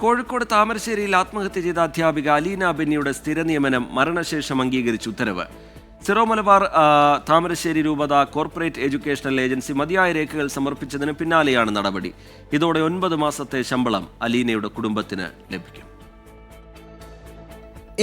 കോഴിക്കോട് താമരശ്ശേരിയിൽ ആത്മഹത്യ ചെയ്ത അധ്യാപിക അലീന ബെന്നിയുടെ സ്ഥിര നിയമനം മരണശേഷം അംഗീകരിച്ച് ഉത്തരവ്. സിറോ മലബാർ താമരശ്ശേരി രൂപത കോർപ്പറേറ്റ് എഡ്യൂക്കേഷണൽ ഏജൻസി മതിയായ രേഖകൾ സമർപ്പിച്ചതിന് പിന്നാലെയാണ് നടപടി. ഇതോടെ 9 മാസത്തെ ശമ്പളം അലീനയുടെ കുടുംബത്തിന് ലഭിക്കും.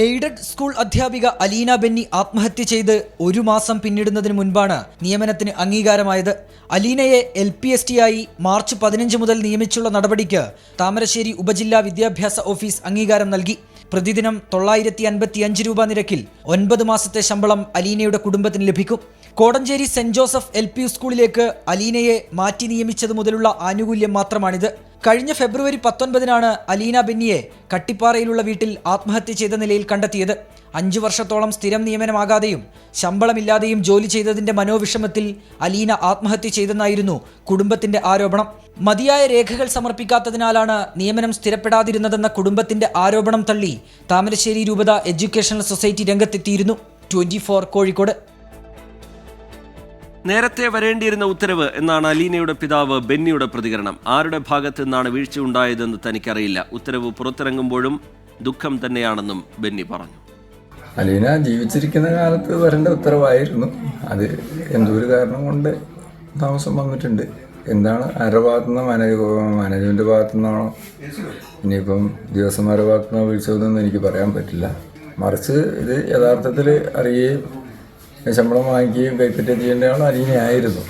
എയ്ഡഡ് സ്കൂൾ അധ്യാപിക അലീന ബെന്നി ആത്മഹത്യ ചെയ്ത് 1 മാസം പിന്നിടുന്നതിന് മുൻപാണ് നിയമനത്തിന് അംഗീകാരമായത്. അലീനയെ LPST ആയി മാർച്ച് 15 മുതൽ നിയമിച്ചുള്ള നടപടിക്ക് താമരശ്ശേരി ഉപജില്ലാ വിദ്യാഭ്യാസ ഓഫീസ് അംഗീകാരം നൽകി. പ്രതിദിനം 955 രൂപ നിരക്കിൽ 9 മാസത്തെ ശമ്പളം അലീനയുടെ കുടുംബത്തിന് ലഭിക്കും. കോടഞ്ചേരി സെന്റ് ജോസഫ് LP സ്കൂളിലേക്ക് അലീനയെ മാറ്റി നിയമിച്ചത് മുതലുള്ള ആനുകൂല്യം മാത്രമാണിത്. കഴിഞ്ഞ ഫെബ്രുവരി 19-നാണ് അലീന ബെന്നിയെ കട്ടിപ്പാറയിലുള്ള വീട്ടിൽ ആത്മഹത്യ ചെയ്ത നിലയിൽ കണ്ടെത്തിയത്. 5 വർഷത്തോളം സ്ഥിരം നിയമനമാകാതെയും ശമ്പളമില്ലാതെയും ജോലി ചെയ്തതിന്റെ മനോവിഷമത്തിൽ അലീന ആത്മഹത്യ ചെയ്തെന്നായിരുന്നു കുടുംബത്തിന്റെ ആരോപണം. മതിയായ രേഖകൾ സമർപ്പിക്കാത്തതിനാലാണ് നിയമനം സ്ഥിരപ്പെടാതിരുന്നതെന്ന കുടുംബത്തിന്റെ ആരോപണം തള്ളി താമരശ്ശേരി രൂപത എഡ്യൂക്കേഷണൽ സൊസൈറ്റി രംഗത്തെത്തിയിരുന്നു. 24 കോഴിക്കോട്. നേരത്തെ വരേണ്ടിയിരുന്ന ഉത്തരവ് എന്നാണ് അലീനയുടെ പിതാവ് ബെന്നിയുടെ പ്രതികരണം. ആരുടെ ഭാഗത്തു നിന്നാണ് വീഴ്ച ഉണ്ടായതെന്ന് തനിക്കറിയില്ല. ഉത്തരവ് പുറത്തിറങ്ങുമ്പോഴും ദുഃഖം തന്നെയാണെന്നും ബെന്നി പറഞ്ഞു. അലീന ജീവിച്ചിരിക്കുന്ന കാലത്ത് വരേണ്ട ഉത്തരവായിരുന്നു. അത് എന്തൊരു കാരണം കൊണ്ട് താമസം വന്നിട്ടുണ്ട്. എന്താണ് ആരുടെ ഭാഗത്തുനിന്നോ മാനേജ്മെന്റ് ഭാഗത്തുനിന്നാണോ ഇനിയിപ്പം ദിവസന്മാരുടെ ഭാഗത്തുനിന്നോ വീഴ്ചതെന്ന് എനിക്ക് പറയാൻ പറ്റില്ല. മറിച്ച് ഇത് യഥാർത്ഥത്തിൽ അറിയുകയും ശമ്പളം വാങ്ങിക്കുകയും കൈപ്പറ്റുകയും ചെയ്യേണ്ട ആൾ അലീനയായിരുന്നു.